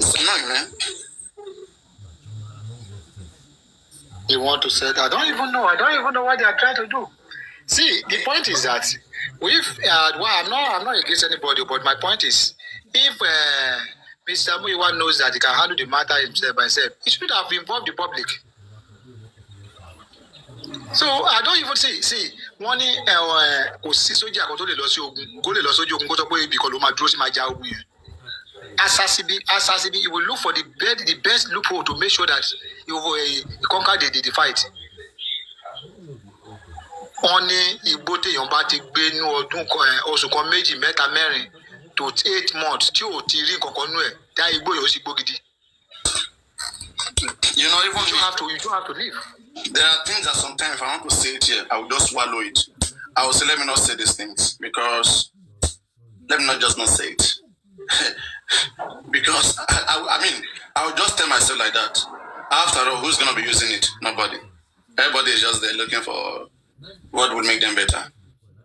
It's annoying, man. They want to say that. I don't even know what they are trying to do. See, the point is that if I'm not against anybody, but my point is, if Mr. Muiwa knows that he can handle the matter himself by himself, he should have involved the public. So I don't even see one kò sí sójà kan tó lè lọ sí ogun kó lè lọ sójú ogun kó sọ pé ibì kan ló máa dúró sí máa ja ogun yẹn. Assassin, he will look for the best loophole to make sure that he conquer the fight. Wọ́n ní igbó téèyàn bá ti gbé ní ọdún kan oṣù kan méjì mẹ́ta mẹ́rin to 8 months tí ò ti rí nǹkan kan nú ẹ̀ dá igbó yóò sì gbó gidi. You know, even you don't have to leave. There are things that sometimes if I want to say it here, I will just swallow it. I will say, let me not say these things because let me not say it. Because I mean, I will just tell myself like that. After all, who's going to be using it? Nobody. Everybody is just there looking for what would make them better.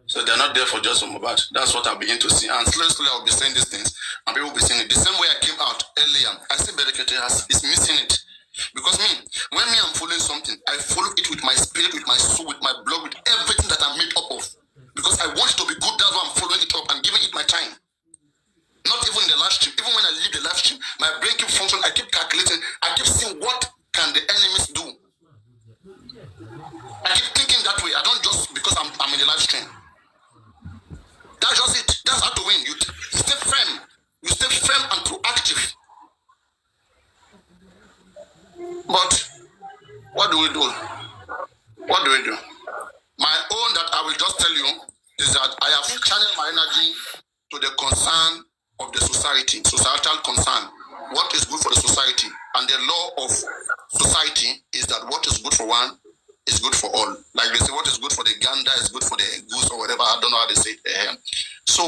So they're not there for just Mohbad. That's what I begin to see. And slowly I will be saying these things and people will be saying it. The same way I came out earlier, I see Berekete is missing it. Because when I'm following something, I follow it with my spirit, with my soul, with my blood, with everything that I'm made up of. Because I want it to be good, that's why I'm following it up and giving it my time. Not even in the live stream. Even when I leave the live stream, my brain keeps functioning. I keep calculating. I keep seeing what can the enemies do. I keep thinking that way. I don't just because I'm in the live stream. That's just it. That's how to win. You stay firm. You stay firm and proactive. But what do we do? What do we do? My own that I will just tell you is that I have channeled my energy to the concern of the society, societal concern. What is good for the society? And the law of society is that what is good for one is good for all. Like they say, what is good for the gander is good for the goose or whatever. I don't know how they say it. So,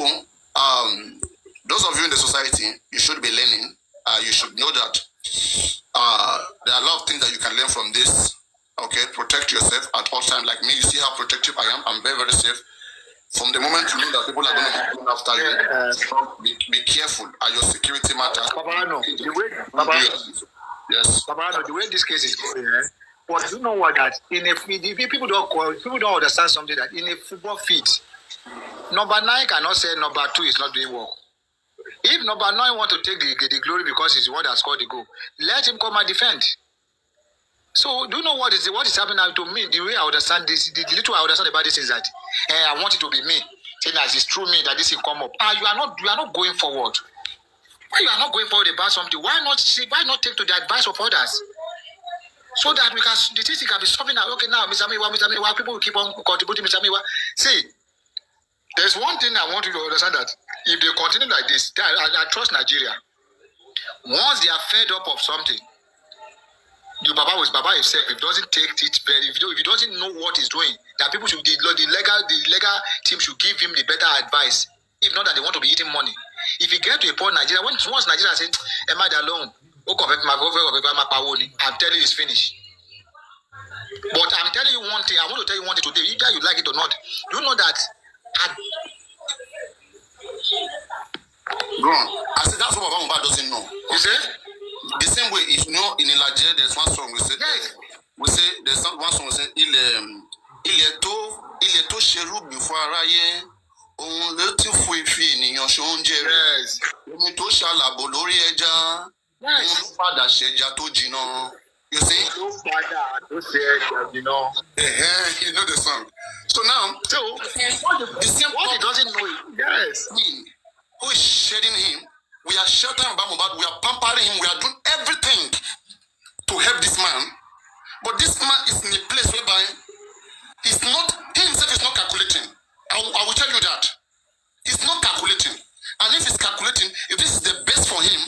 those of you in the society, you should be learning. You should know that there are a lot of things that you can learn from this. Okay, protect yourself at all times. Like me, you see how protective I am. I'm very, very safe. From the moment you know that people are going to be going after you, be careful. Your security matters. Ppapariano, yes. Ppapariano, the way this case is going, but you know what? That people don't understand something that in a football field, number 9 cannot say number 2 is not doing well. If number 9 want to take the glory because he's the one that scored the goal, let him come and defend. So, do you know what is happening now to me? The way I understand this, the little I understand about this is that I want it to be me. Saying that it's through me that this will come up. You are not going forward. Why you are not going forward about something? Why not take to the advice of others? So that the thing can be solving out. Okay, now, Mr. Miwa, people will keep on contributing, Mr. Miwa. See, there's one thing I want you to understand that if they continue like this, I trust Nigeria. Once they are fed up of something, Baba himself, if he doesn't take it very, if he doesn't know what he's doing, that people should, the legal team should give him the better advice. If not, that they want to be eating money. If you get to a point, Nigeria, once Nigeria says, am I alone? I'm telling you, it's finished. But I'm telling you one thing, I want to tell you one thing today, either you like it or not. Do you know that? Go on. I said that's what Mohbad doesn't know. You see? The same way, if you know in Nigeria, there's one song we say, there's one song we say, il est tôt cheru before araye, on le ti fui fi niyan shonje re, omi to shalabo lori eja, on pada seja to jina. You see? You know. You know the song. So now, the same what he doesn't know it. Yes. Who is shedding him? We are sheltering about Mohbad. We are pampering him. We are doing everything to help this man. But this man is in a place whereby he himself is not calculating. I will tell you that. He's not calculating. And if he's calculating, if this is the best for him,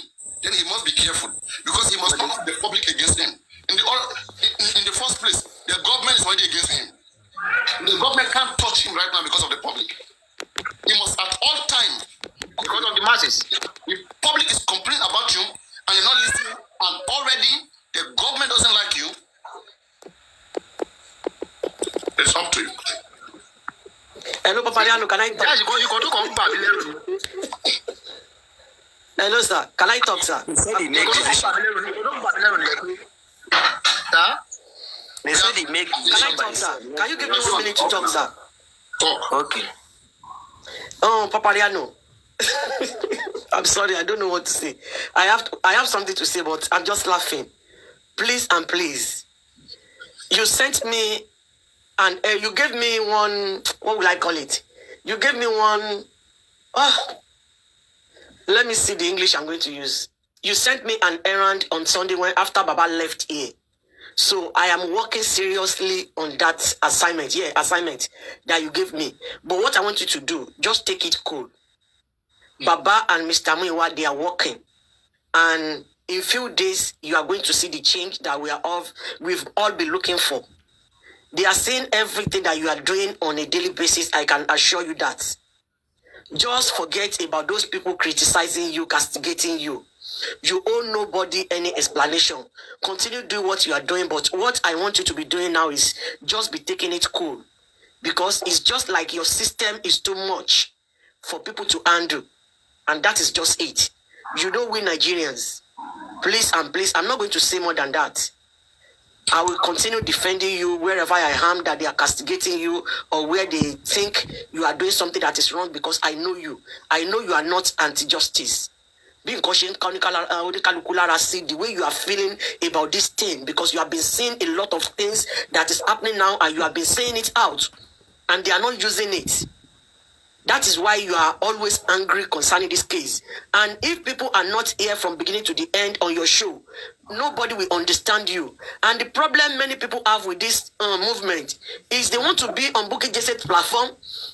then he must be careful. Because he must not have the public against him. In the first place, the government is already against him. The government can't touch him right now because of the public. He must at all times, because of the masses. The public is complaining about you and you're not listening, and already the government doesn't like you. It's up to you. Hello, Ppapariano, can I talk? Yes, you go to come back. Hello, sir. Can I talk, sir? They said he make decision. They said he make Can I decision by talk, sir? himself. Can you give me 1 minute to talk, sir? Talk. Okay. Oh, Ppapariano. I'm sorry, I don't know what to say. I have something to say, but I'm just laughing. Please and please. You sent me and you gave me one, what will I call it? You gave me one, let me see the English I'm going to use. You sent me an errand on Sunday when after Baba left here. So I am working seriously on that assignment. Yeah, assignment that you gave me. But what I want you to do, just take it cool. Baba and Mr. Muiwa, they are working. And in a few days, you are going to see the change that we've all been looking for. They are seeing everything that you are doing on a daily basis. I can assure you that. Just forget about those people criticizing you, castigating you. You owe nobody any explanation. Continue doing what you are doing, but what I want you to be doing now is just be taking it cool. Because it's just like your system is too much for people to handle. And that is just it. You know we Nigerians. Please and please, I'm not going to say more than that. I will continue defending you wherever I am that they are castigating you or where they think you are doing something that is wrong because I know you. I know you are not anti-justice. Being cautious, the way you are feeling about this thing because you have been seeing a lot of things that is happening now and you have been saying it out and they are not using it. That is why you are always angry concerning this case. And if people are not here from beginning to the end on your show, nobody will understand you. And the problem many people have with this movement is they want to be on Bukit Jesse platform,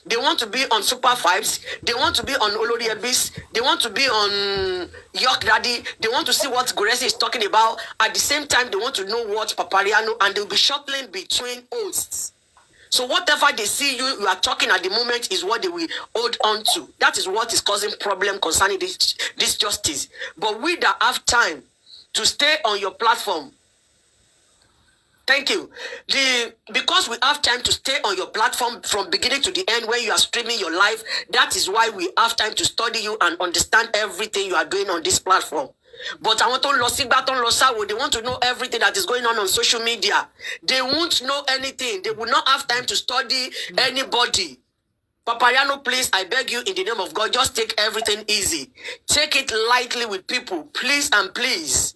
they want to be on Super Vibes, they want to be on Olori Ebis, they want to be on York Daddy, they want to see what Goresi is talking about. At the same time, they want to know what Ppapariano, and they'll be shuttling between hosts. So whatever they see you are talking at the moment is what they will hold on to. That is what is causing problem concerning this justice. But we that have time to stay on your platform, thank you. Because we have time to stay on your platform from beginning to the end when you are streaming your life, that is why we have time to study you and understand everything you are doing on this platform. But I want to they want to know everything that is going on social media. They won't know anything. They will not have time to study anybody. Ppapariano, please, I beg you in the name of God, just take everything easy. Take it lightly with people, please and please.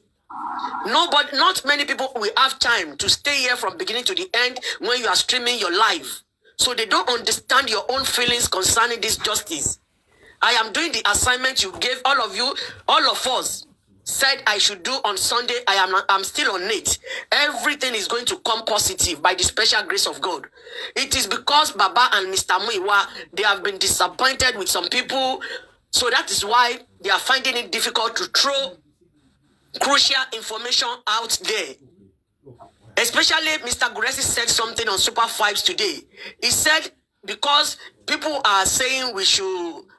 Not many people will have time to stay here from beginning to the end when you are streaming your life. So they don't understand your own feelings concerning this justice. I am doing the assignment you gave all of you, all of us. Said I should do on Sunday. I'm still on it. Everything is going to come positive by the special grace of God. It is because Baba and Mr. Muiwa, they have been disappointed with some people. So that is why they are finding it difficult to throw crucial information out there. Especially Mr. Goresi said something on Super Vibes today. He said because people are saying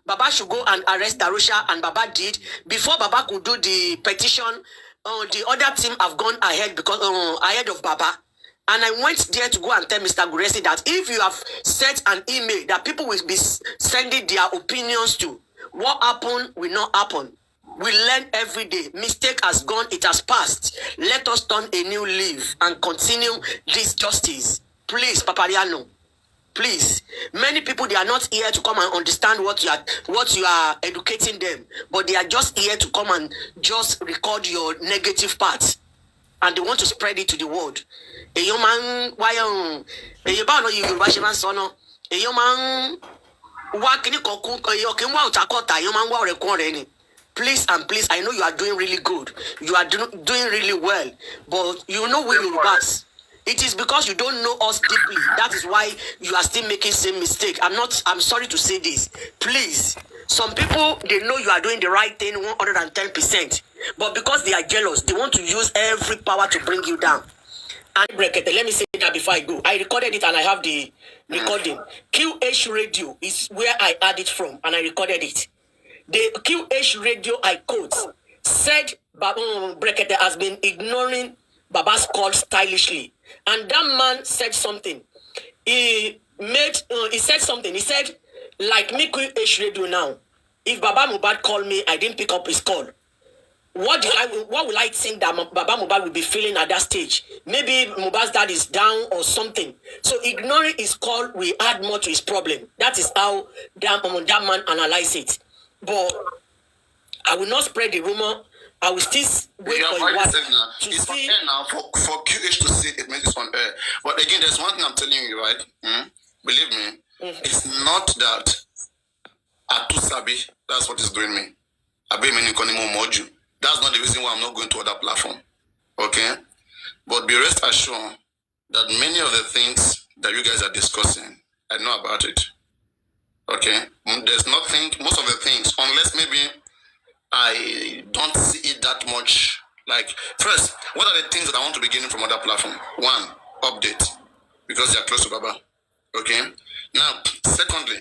Baba should go and arrest Darusha, and Baba did. Before Baba could do the petition, the other team have gone ahead because ahead of Baba. And I went there to go and tell Mr. Goresi that if you have sent an email that people will be sending their opinions to, what happened will not happen. We learn every day. Mistake has gone, it has passed. Let us turn a new leaf and continue this justice. Please, Ppapariano. Please, many people, they are not here to come and understand what you are educating them, but they are just here to come and just record your negative parts, and they want to spread it to the world. Please and please, I know you are doing really good. You are doing really well, but you know we Yorubas. It is because you don't know us deeply. That is why you are still making same mistake. I'm sorry to say this. Please, some people, they know you are doing the right thing 110%. But because they are jealous, they want to use every power to bring you down. And let me say that before I go. I recorded it and I have the recording. QH Radio is where I had it from and I recorded it. The QH Radio, I quote, said Brekete has been ignoring Baba's call stylishly. And that man said something. He said something. He said, like me QH Radio now, if Baba Mohbad called me, I didn't pick up his call. What will I think that Baba Mohbad will be feeling at that stage? Maybe Mohbad's dad is down or something. So ignoring his call will add more to his problem. That is how that man analyze it. But I will not spread the rumor. I will still wait for a while to it's see. On air now for QH to say it means it's on air. But again, there's one thing I'm telling you, right? Believe me, it's not that I too sabi. That's what is doing me. I be many moju. That's not the reason why I'm not going to other platform. Okay? But be rest assured that many of the things that you guys are discussing, I know about it. Okay? There's nothing, most of the things, unless maybe I don't see it that much. Like, first, what are the things that I want to be getting from other platform? One, update. Because they are close to Baba. Okay? Now, secondly,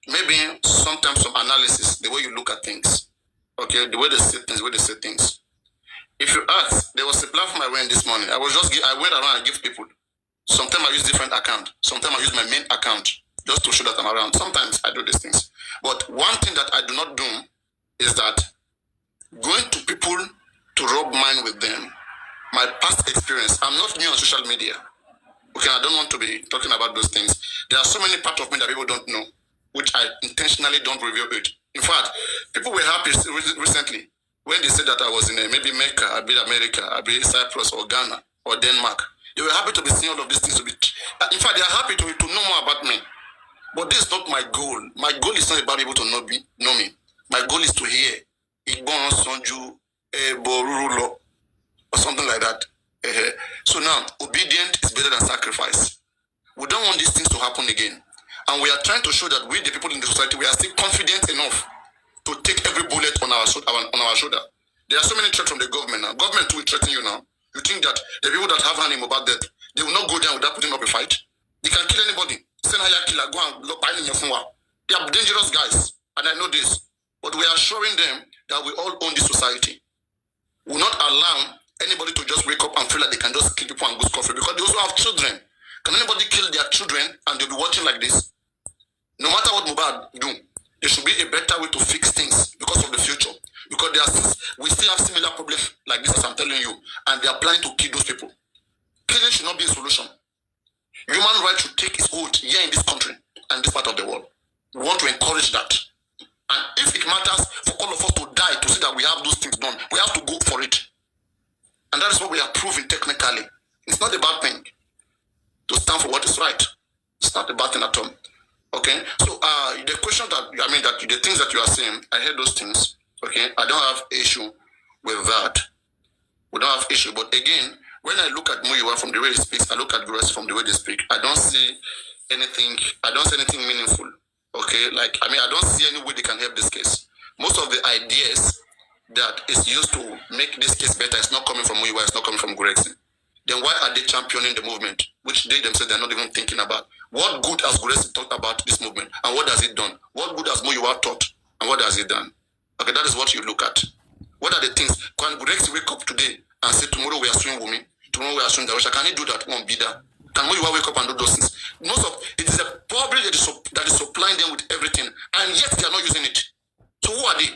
maybe sometimes some analysis, the way you look at things. Okay, the way they say things, If you ask, there was a platform I went this morning. I went around and give people. Sometimes I use different account. Sometimes I use my main account just to show that I'm around. Sometimes I do these things. But one thing that I do not do is that going to people to rub mind with them. My past experience, I'm not new on social media. Okay, I don't want to be talking about those things. There are so many parts of me that people don't know, which I intentionally don't reveal it. In fact, people were happy recently when they said that I was in maybe Mecca, I be America, I be Cyprus or Ghana or Denmark. They were happy to be seeing all of these things. In fact, they are happy to know more about me. But this is not my goal. My goal is not about people to know me. My goal is to hear Igbon Sonju Borulo or something like that. So now, obedience is better than sacrifice. We don't want these things to happen again. And we are trying to show that we, the people in the society, we are still confident enough to take every bullet on our shoulder. There are so many threats from the government now. Government will threaten you now. You think that the people that have hand in Mohbad death, they will not go down without putting up a fight? They can kill anybody. Send a killer, go and lock in your phone. They are dangerous guys, and I know this. But we are showing them that we all own this society. We will not allow anybody to just wake up and feel like they can just kill people and go scot-free, because they also have children. Can anybody kill their children and they'll be watching like this? No matter what Mohbad do, there should be a better way to fix things because of the future. Because we still have similar problems like this, as I'm telling you, and they are planning to kill those people. Killing should not be a solution. Human rights should take its hold here in this country and this part of the world. We want to encourage that. And if it matters for all of us to die to see that we have those things done, we have to go for it. And that is what we are proving technically. It's not a bad thing to stand for what is right. It's not a bad thing at all. Okay? So the question that the things that you are saying, I heard those things. Okay? I don't have issue with that. We don't have issue. But again, when I look at Muyiwa from the way he speaks, I look at Grace from the way they speak, I don't see anything meaningful. Okay? I don't see any way they can help this case. Most of the ideas that is used to make this case better is not coming from Muyiwa, it's not coming from Gregson. Then why are they championing the movement, which they themselves are not even thinking about? What good has Gregson talked about this movement, and what has it done? What good has Muyiwa taught, and what has it done? Okay, that is what you look at. What are the things? Can Gregson wake up today and say, tomorrow we are suing Wunmi, tomorrow we are suing Darusha? Can he do that? Won't be there. Can Muyiwa wake up and do those things? Most of it is a problem that is supplying them with everything, and yet they are not using it. So who are they?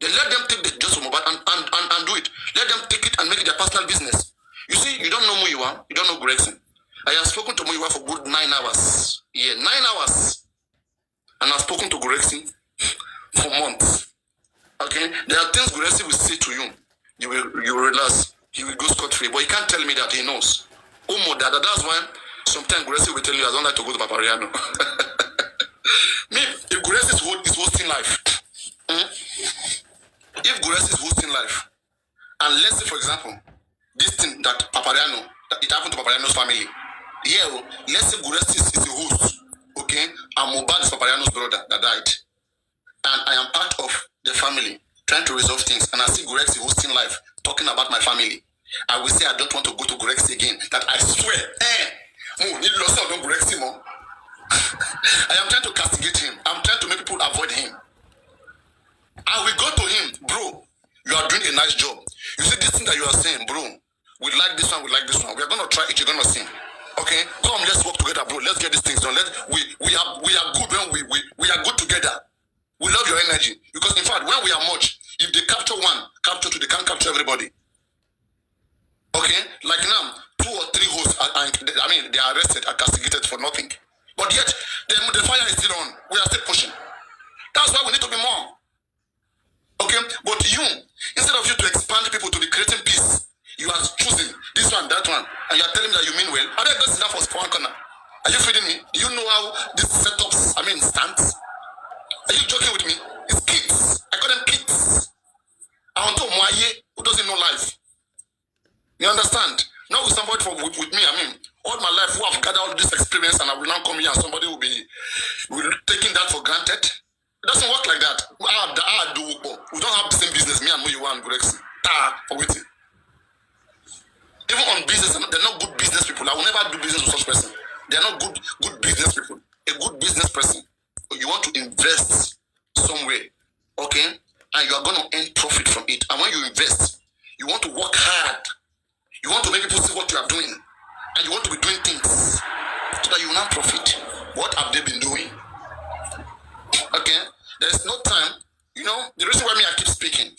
Then let them take the just from Mohbad and do it. Let them take it and make it their personal business. You see, you don't know Muyiwa, you don't know Gregson. I have spoken to Muyiwa for good 9 hours. Yeah, 9 hours. And I've spoken to Gregson for months. Okay? There are things Gregson will say to you. You will realize he will go scot-free. But he can't tell me that he knows. That's why sometimes Gregson will tell you, I don't like to go to Ppapariano. Me, if Gregson is hosting life, if Gregson is hosting life, and let's say, for example, this thing that Ppapariano, it happened to Ppapariano's family. Yeah, let's say Gregson is the host, okay, and Mohbad is Ppapariano's brother that died. And I am part of the family, trying to resolve things, and I see Gregson hosting life, talking about my family. I will say I don't want to go to Gregson again. That I swear, I am trying to castigate him. I'm trying to make people avoid him. I will go to him, bro. You are doing a nice job. You see this thing that you are saying, bro. We like this one, we like this one. We are gonna try it. You're gonna see. Okay, come, let's work together, bro. Let's get these things done. We are good when we are good together. We love your energy. Because in fact, when we are much, if they capture one, capture two, they can't capture everybody. Okay? Like now, 2 or 3 hosts they are arrested and castigated for nothing. But yet, the fire is still on. We are still pushing. That's why we need to be more. Okay? But you, instead of you to expand people to be creating peace, you are choosing this one, that one, and you are telling me that you mean well. Are they just enough for one corner? Are you feeding me? Do you know how this setups, stands? Are you joking with me? It's kids. I call them kids. I want to Moye who doesn't know life. You understand? Not with somebody with me. All my life who have gathered all this experience, and I will now come here and somebody will be taking that for granted. It doesn't work like that. We don't have the same business. Me and you and Grex. For waiting. Even on business, they're not good business people. I will never do business with such person. They are not good business people. A good business person, you want to invest somewhere, okay? And you are going to earn profit from it. And when you invest, you want to work hard. You want to make people see what you are doing. And you want to be doing things so that you will not profit. What have they been doing? Okay? There's no time. The reason why I keep speaking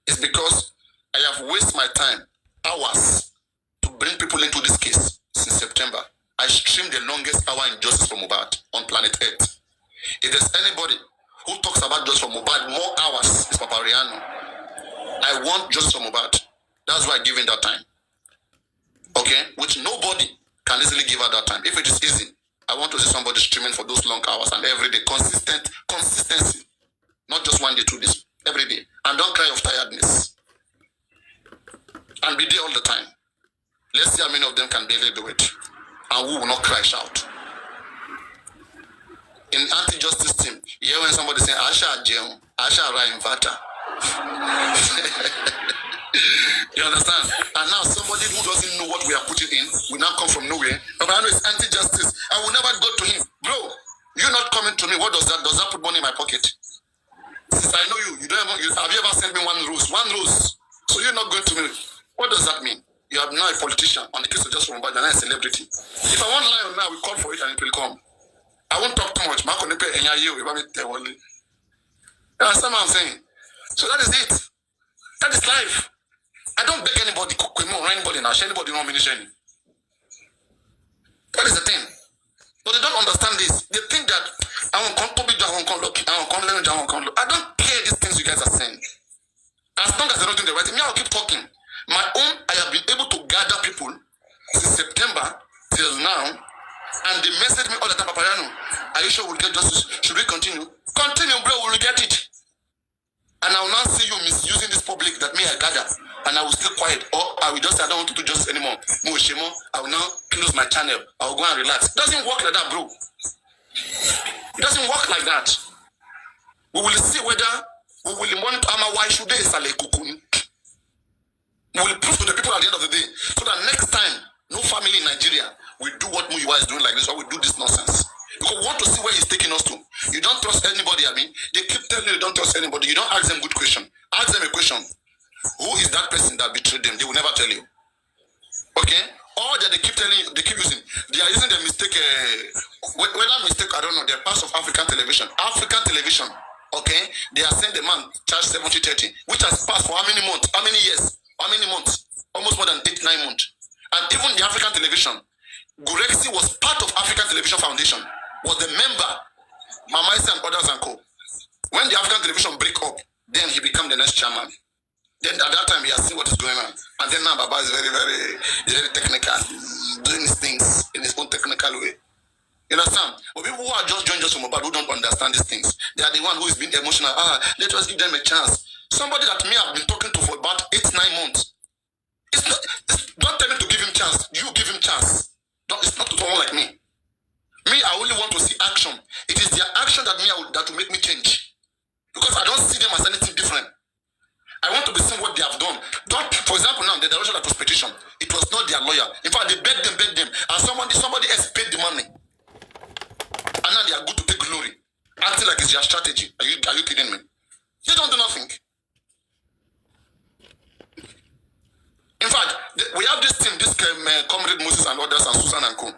is because I have wasted my time, hours, to bring people into this case since September. I streamed the longest hour in justice for Mohbad on planet Earth. If there's anybody who talks about justice for Mohbad more hours, it's Ppapariano. I want justice for Mohbad. That's why I give him that time. Okay? Which nobody can easily give at that time. If it is easy, I want to see somebody streaming for those long hours and every day. Consistency. Not just 1 day, 2 days. Every day. And don't cry of tiredness. And be there all the time. Let's see how many of them can barely do it. And who will not cry out. In anti-justice team, you hear when somebody saying, Asha Jeon, Asha Rainvata. You understand? And now somebody who doesn't know what we are putting in will now come from nowhere. But I know it's anti-justice. I will never go to him. Bro, you're not coming to me. What does that? Does that put money in my pocket? Since I know you, have you ever sent me 1 rose? 1 rose. So you're not going to me. What does that mean? You are now a politician on the case of just Mohbad, and a celebrity. If I want to lie now, we call for it and it will come. I won't talk too much. You understand what I'm saying? So that is it. That is life. I don't beg anybody, or anybody now, anybody nomination. That is the thing. But they don't understand this. They think that I don't care these things you guys are saying. As long as they're not doing the right thing, I'll keep talking. My own, I have been able to gather people since September till now, and they message me all the time, Ppapariano, are you sure we'll get justice? Should we continue? Continue, bro, we'll get it. And I will now see you misusing this public that me I gather, and I will stay quiet, or I will just say I don't want to do justice anymore. I will now close my channel. I will go and relax. It doesn't work like that, bro. It doesn't work like that. We will see whether we will monitor why should they sale kukuni. We will prove to the people at the end of the day, so that next time, no family in Nigeria will do what Muyiwa is doing like this, or will do this nonsense. Because we want to see where he's taking us to. You don't trust anybody, They keep telling you don't trust anybody. You don't ask them good question. Ask them a question. Who is that person that betrayed them? They will never tell you. Okay? Or that they keep telling you, they keep using. They are using the mistake, whether mistake, I don't know, they're parts of African television. African television, okay? They are saying the man charged 70-30, which has passed for how many months? How many years? How many months? Almost more than 8-9 months. And even the African television, Gurexi was part of African Television Foundation, was the member, Mamaisa and others and co. When the African television break up, then he became the next chairman. Then at that time, he has seen what is going on. And then now Baba is very technical. He's doing his things in his own technical way. You understand? But people who are just joined just from Mohbad who don't understand these things, they are the one who is being emotional. Let us give them a chance. Somebody that me have been talking to for about 8-9 months. Don't tell me to give him chance. You give him chance. It's not to someone like me. Me, I only want to see action. It is their action that will make me change. Because I don't see them as anything different. I want to be seeing what they have done. For example, now the direction of petition, it was not their lawyer. In fact, they begged them, and somebody else paid the money. And now they are good to take glory, acting like it's their strategy. Are you kidding me? They don't do nothing. In fact, we have this team, this comrade Moses and others, and Susan and co.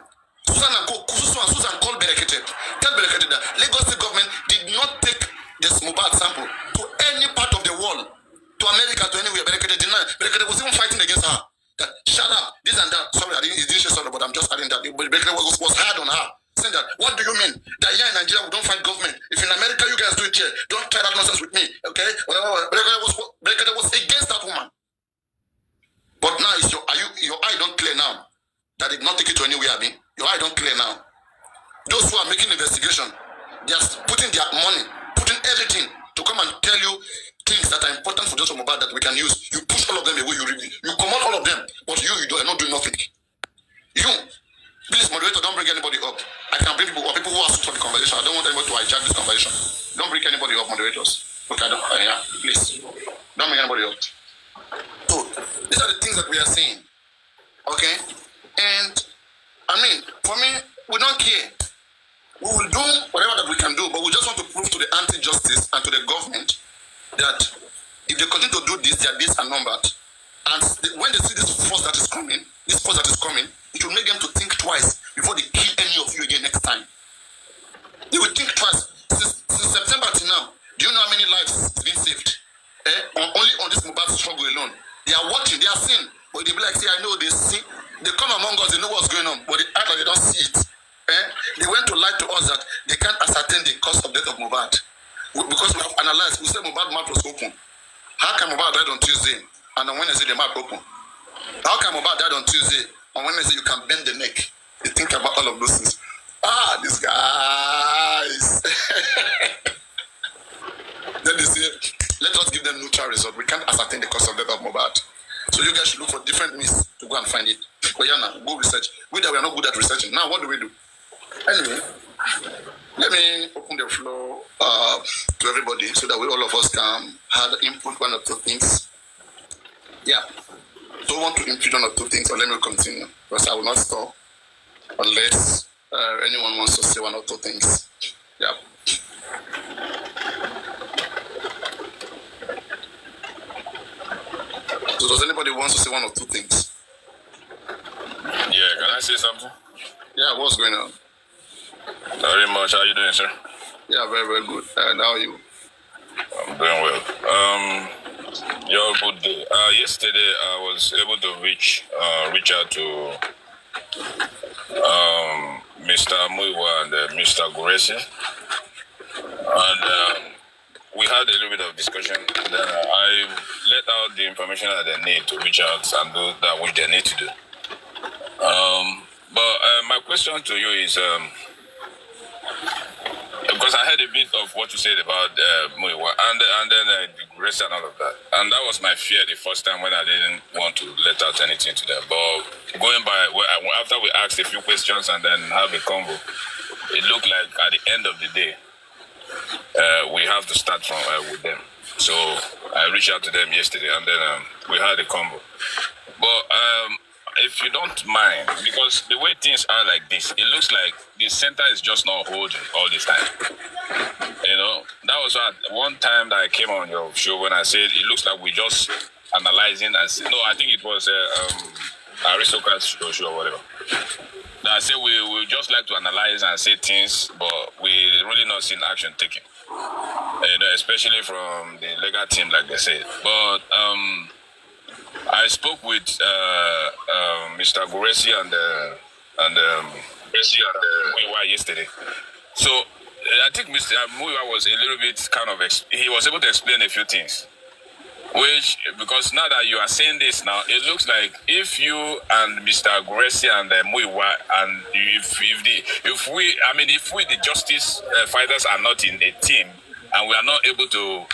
Susan called Berekete. Tell Berekete that Lagos State government did not take this Mohbad sample to any part of the world, to America, to anywhere. Berekete denied. Berekete was even fighting against her. That shut up, this and that. Sorry, I didn't say sorry, but I'm just adding that. Berekete was hard on her. Saying that, what do you mean? That here in Nigeria we don't fight government. If in America you guys do it here, don't try that nonsense with me. Okay? Berekete was against that woman. But now it's your eye don't clear now. That did not take it to anywhere, I mean. Your eye don't clear now. Those who are making investigation, they are putting their money, putting everything to come and tell you things that are important for those Mohbad that we can use. You push all of them away, you come out all of them, but you are not doing nothing. You, please, moderator, don't bring anybody up. I can bring people who are for the conversation. I don't want anybody to hijack this conversation. Don't bring anybody up, moderators. Okay, please. Don't bring anybody up. So, these are the things that we are saying. Okay? And, I mean, for me, we don't care. We will do whatever that we can do, but we just want to prove to the anti-justice and to the government that if they continue to do this, their days are numbered. And when they see this force that is coming, it will make them to think twice before they kill any of you again next time. They will think twice. Since September till now, do you know how many lives have been saved? Only on this Mohbad struggle alone. They are watching, they are seeing, but they be like, see, I know they see. They come among us, they know what's going on, but they act like they don't see it. They went to lie to us that they can't ascertain the cause of death of Mohbad. Because we have analyzed, we said Mohbad mouth was open. How can Mohbad died on Tuesday and on Wednesday the mouth open? How can Mohbad died on Tuesday? On Wednesday you can bend the neck. You think about all of those things. These guys. Then they say, let us give them neutral result. We can't ascertain the cause of death of Mohbad. So you guys should look for different means to go and find it. But yeah, now, go research. We are not good at researching. Now, what do we do? Anyway, let me open the floor to everybody so that all of us can have input one or two things. Yeah. Don't want to input one or two things, or let me continue. Because I will not stop unless anyone wants to say one or two things. Yeah. So does anybody want to say one or two things? Yeah, can I say something? Yeah, what's going on? Very much. How are you doing, sir? Yeah, very, very good. And how are you? I'm doing well. Your good day. Yesterday, I was able to reach out to Mr. Muiwa and Mr. Guresi, and we had a little bit of discussion. And then I let out the information that they need to reach out and do that which they need to do. But my question to you is, because I heard a bit of what you said about Muiwa and then the rest and all of that. And that was my fear the first time when I didn't want to let out anything to them. But going by, after we asked a few questions and then have a convo, it looked like at the end of the day, we have to start from with them. So I reached out to them yesterday and then we had a convo. But if you don't mind, because the way things are like this, it looks like the center is just not holding all this time. You know, that was one time that I came on your show when I said it looks like we just analyzing and say, no, I think it was Aristocrat's show or whatever. That I said we just like to analyze and say things, but we really not seen action taken. You know, especially from the legal team, like they said. But I spoke with Mr. Guresi and Muiwa yesterday. So I think Mr. Muiwa was a little bit he was able to explain a few things. Which, because now that you are saying this now, it looks like if you and Mr. Guresi and Muiwa, and if we, the justice fighters are not in a team, and we are not able to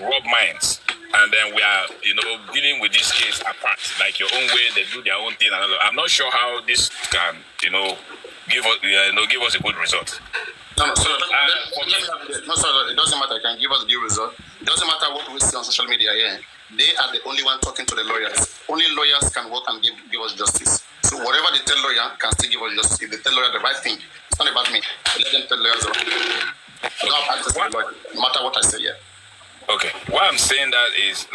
rub minds, and then we are, dealing with this case apart, like your own way, they do their own thing. I'm not sure how this can, give us a good result. No, it doesn't matter. It can give us a good result. It doesn't matter what we see on social media here. They are the only one talking to the lawyers. Only lawyers can work and give us justice. So whatever they tell lawyer can still give us justice. If they tell lawyer the right thing, it's not about me. Let them tell lawyers the right thing. I don't have access to the lawyer, no matter what I say here. Okay. Why I'm saying that is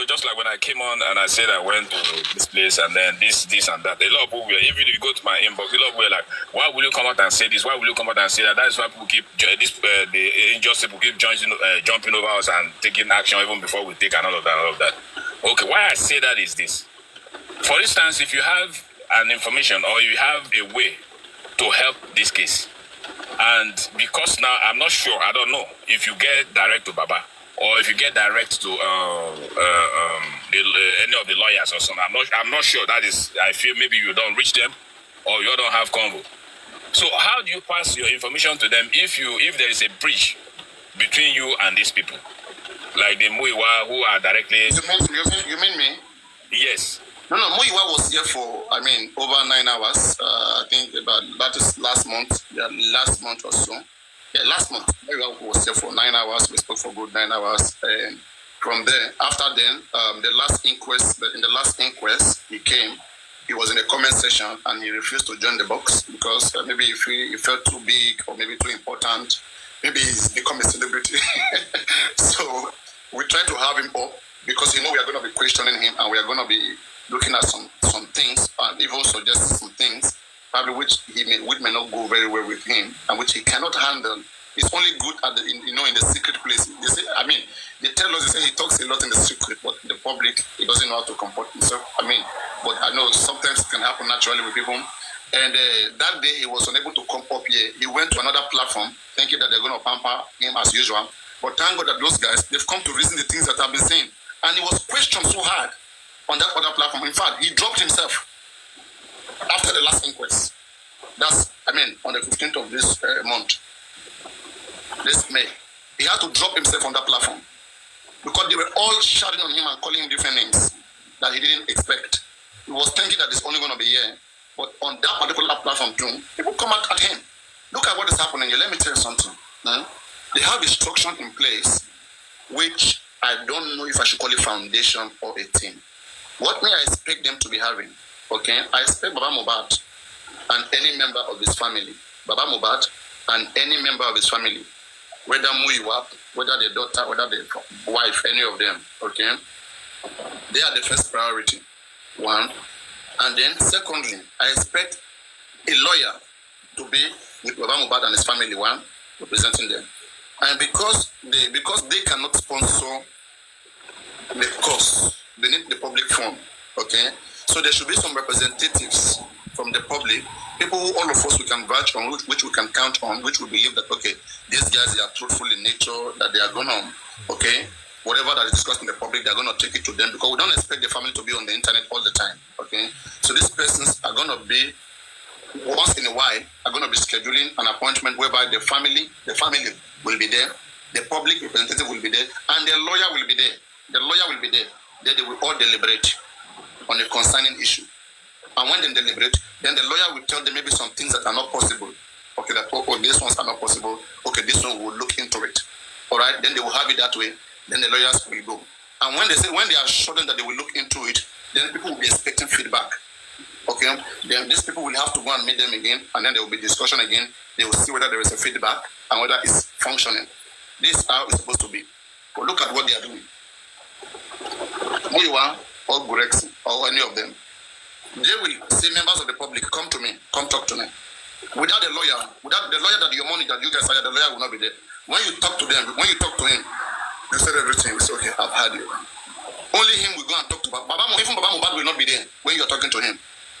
just like when I came on and I said I went to this place and then this and that. A lot of people were, even if you go to my inbox, a lot of people were like, why will you come out and say this? Why will you come out and say that? That is why people keep, the injustice people keep jumping over us and taking action even before we take and all of that. Okay, why I say that is this. For instance, if you have an information or you have a way to help this case, and because now I'm not sure, I don't know if you get direct to Baba or if you get direct to any of the lawyers or something. I'm not sure. That is, I feel maybe you don't reach them or you don't have convo. So how do you pass your information to them if there is a breach between you and these people, like the Muiwa who are directly? You mean me? Yes. No, Muiwa was here for, over 9 hours. I think that is last month. Yeah, last month or so. Yeah, last month. Muiwa was here for 9 hours. We spoke for good 9 hours. And from there, after then, in the last inquest, he came. He was in a comment section and he refused to join the box because maybe he felt too big or maybe too important. Maybe he's become a celebrity. So we tried to have him up because we are going to be questioning him and we are going to be looking at some things and even suggesting some things, probably which may not go very well with him and which he cannot handle. It's only good at in the secret place. They say, they tell us, they say he talks a lot in the secret, but in the public, he doesn't know how to comport himself. But I know sometimes it can happen naturally with people. And that day he was unable to come up here. He went to another platform thinking that they're going to pamper him as usual. But thank God that those guys, they've come to reason the things that I've been saying. And he was questioned so hard on that other platform. In fact, he dropped himself after the last inquest. That's, on the 15th of this month, this May. He had to drop himself on that platform because they were all shouting on him and calling him different names that he didn't expect. He was thinking that it's only going to be here. But on that particular platform too, people come out at him. Look at what is happening here. Let me tell you something. They have a structure in place which I don't know if I should call it foundation or a team. What may I expect them to be having? Okay, I expect Baba Mohbad and any member of his family, Baba Mohbad and any member of his family, whether Muiwa, whether the daughter, whether the wife, any of them, okay, they are the first priority, one. And then secondly, I expect a lawyer to be with Baba Mohbad and his family, one, representing them. And because they cannot sponsor the cost, they need the public fund, okay? So there should be some representatives from the public, people who all of us we can vouch on, which we can count on, which we believe that, okay, these guys, they are truthful in nature, that they are going to, okay, whatever that is discussed in the public, they're going to take it to them because we don't expect the family to be on the internet all the time, okay? So these persons are going to be, once in a while, are going to be scheduling an appointment whereby the family will be there, the public representative will be there, and the lawyer will be there. The lawyer will be there. Then they will all deliberate on a concerning issue. And when they deliberate, then the lawyer will tell them maybe some things that are not possible. Okay, that, these ones are not possible. Okay, this one will look into it. All right, then they will have it that way. Then the lawyers will go. And when they are sure that they will look into it, then people will be expecting feedback. Okay, then these people will have to go and meet them again, and then there will be discussion again. They will see whether there is a feedback and whether it's functioning. This is how it's supposed to be. But look at what they are doing. Muiwa or Gurexi or any of them, they will say, members of the public, come to me, come talk to me. Without the lawyer that your money that you guys hire, the lawyer will not be there. When you talk to them, when you talk to him, you said everything. We say, okay, I've heard you. Only him will go and talk to Baba. Even Baba Mohbad will not be there when you are talking to him.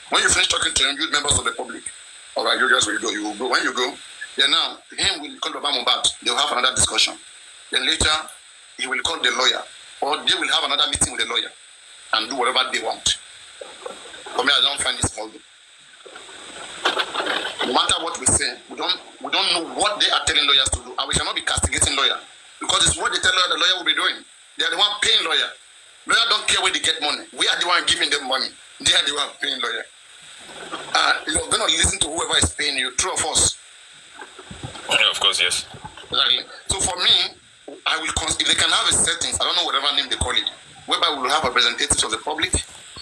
When you finish talking to him, you members of the public, all right, you guys will go. You will go. When you go, then now him will call Baba Mohbad. They will have another discussion. Then later, he will call the lawyer, or they will have another meeting with the lawyer and do whatever they want. For me, I don't find this healthy. No matter what we say, we don't know what they are telling lawyers to do, and we cannot be castigating lawyer because it's what they tell lawyer the lawyer will be doing. They are the one paying lawyer. Lawyer don't care where they get money. We are the one giving them money. They are the one paying lawyer. You're going to listen to whoever is paying you. True of us. Yeah, of course, yes. Exactly. So for me, if they can have a settings, I don't know whatever name they call it, whereby we will have representatives of the public,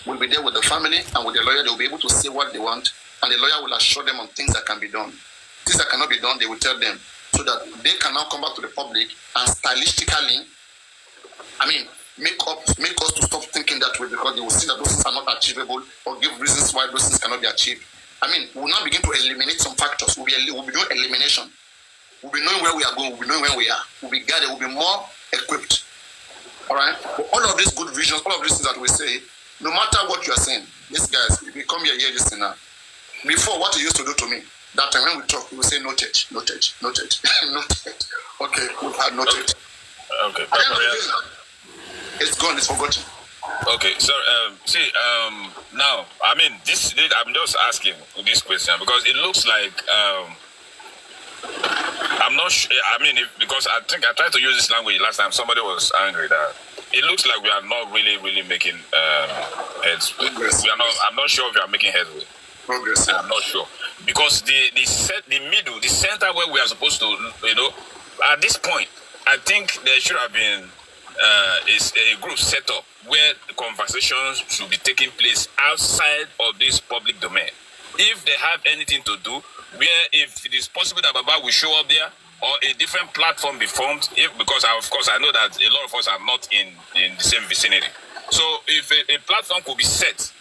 will be there with the family and with the lawyer. They will be able to say what they want, and the lawyer will assure them on things that can be done. Things that cannot be done, they will tell them, so that they can now come back to the public and stylistically, make us to stop thinking because they will see that those things are not achievable or give reasons why those things cannot be achieved. I mean, we'll now begin to eliminate some factors. We'll be doing elimination. We'll be knowing where we are going. We'll be knowing where we are. We'll be guided. We'll be more equipped. All right? But all of these good visions, all of these things that we say, no matter what you are saying, these guys, if you come here, hear this thing now. Before, what you used to do to me, that time when we talk, you will say noted. Noted. Okay, we've had noted. Okay. It's gone, it's forgotten. Okay, so now I mean I'm just asking this question because it looks like I'm not sure. I mean, because I think I tried to use this language last time. Somebody was angry that it looks like we are not really making heads. We are not. I'm not sure if we are making headway. Progress. I'm not sure because the center where we are supposed to, at this point, I think there should have been is a group set up where the conversations should be taking place outside of this public domain. If they have anything to do, where if it is possible that Baba will show up there or a different platform be formed, because of course I know that a lot of us are not in the same vicinity. So if a platform could be set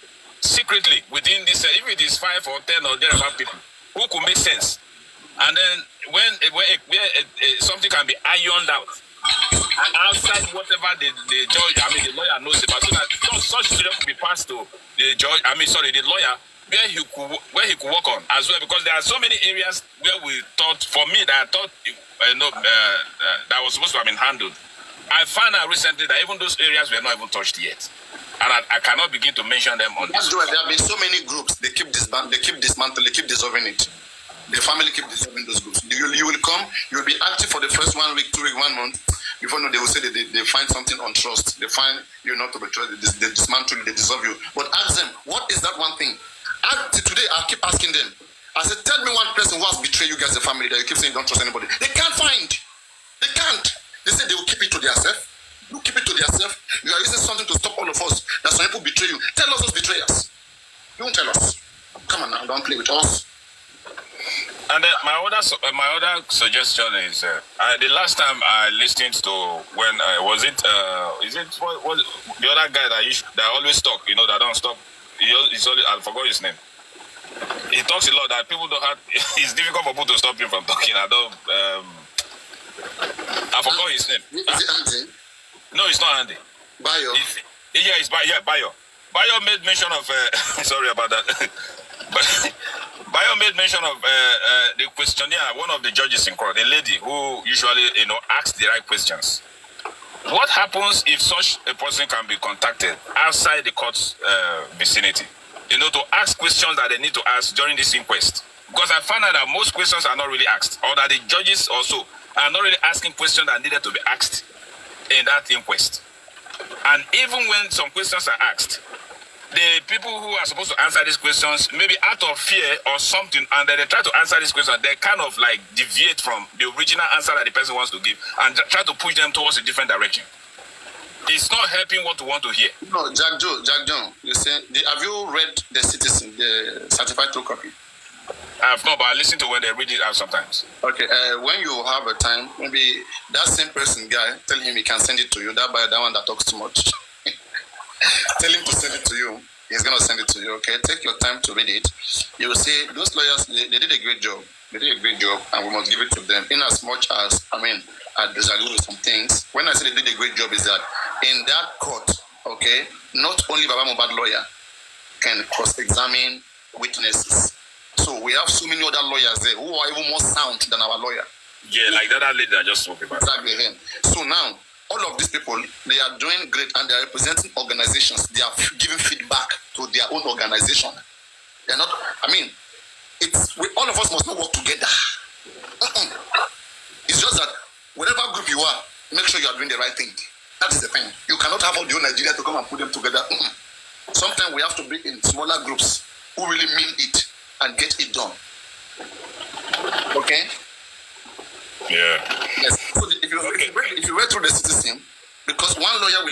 secretly within this, if it is 5 or 10 or thereabout people, who could make sense? And then when something can be ironed out, outside whatever the judge, the lawyer knows about, so that such children could be passed to the judge, the lawyer, where he could work on as well, because there are so many areas where we thought, for me, that I thought that was supposed to have been handled. I found out recently that even those areas were not even touched yet, and I cannot begin to mention them on this. There have been so many groups. They keep dismantling, they keep dissolving it. The family keep dissolving those groups. You will come, you will be active for the first 1 week, 2 weeks, 1 month. Before they will say that they find something on trust. They find you're not to be trusted. They dismantle you, they dissolve you. But ask them, what is that one thing? Today, I keep asking them. I said, tell me one person who has betrayed you guys, the family, that you keep saying you don't trust anybody. They can't find. They can't. They say they will keep it to themselves. You keep it to themselves. You are using something to stop all of us. That some people betray you. Tell us those betrayers. Don't tell us. Come on now, don't play with us. And then my other suggestion is the last time I listened to when was it the other guy that always talk, that don't stop. He's always, I forgot his name. He talks a lot that people don't have. It's difficult for people to stop him from talking. I forgot his name. Is it Andy? No, it's not Andy. Bayo. It's Bayo. Bayo made mention of. Sorry about that. But Bayo made mention of the questionnaire. One of the judges in court, a lady who usually asks the right questions. What happens if such a person can be contacted outside the court's vicinity? To ask questions that they need to ask during this inquest. Because I found out that most questions are not really asked, or that the judges also are not really asking questions that needed to be asked in that inquest. And even when some questions are asked, the people who are supposed to answer these questions, maybe out of fear or something, and then they try to answer these questions, they kind of like deviate from the original answer that the person wants to give and try to push them towards a different direction. It's not helping what we want to hear. No, Jack John, you say, have you read The Citizen, the certified true copy? I have not, but I listen to when they read it out sometimes. Okay, when you have a time, maybe that same person guy, tell him he can send it to you. That one that talks too much. Tell him to send it to you. He's going to send it to you, okay? Take your time to read it. You will see those lawyers, they did a great job. They did a great job, and we must give it to them. In as much as, I disagree with some things. When I say they did a great job, is that in that court, okay, not only Baba Mohbad lawyer can cross-examine witnesses. So we have so many other lawyers there who are even more sound than our lawyer. Yeah, like that lady I just spoke about. Exactly. So now, all of these people, they are doing great and they are representing organizations. They are giving feedback to their own organization. They're not, all of us must not work together. It's just that whatever group you are, make sure you are doing the right thing. That is the thing. You cannot have all the whole Nigeria to come and put them together. Sometimes we have to be in smaller groups who really mean it and get it done. Okay? Yeah. Yes. So if you read through the citizen, because one lawyer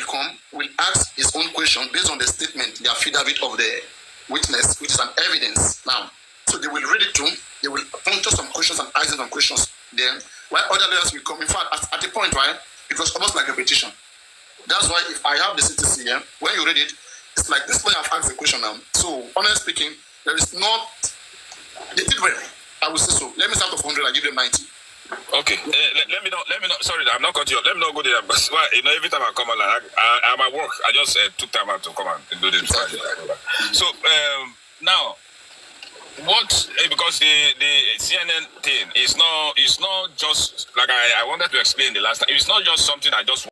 will ask his own question based on the statement, the affidavit of the witness, which is an evidence now. So they will read it through, they will puncture some questions and ask some questions. Then, while other lawyers will come, in fact, at a point, right, it was almost like a petition. That's why if I have the citizen here, when you read it, It's like this way I've asked the question now. So, honestly speaking, there is not. They did well. I will say so. Let me start off 100. I give them 90. Okay. Let me know. Sorry, I'm not cutting you. Let me not go there because every time I come on, I'm at work. I just took time out to come and do this. So now, what? Because the CNN thing is not just like I wanted to explain the last time. It's not just something I just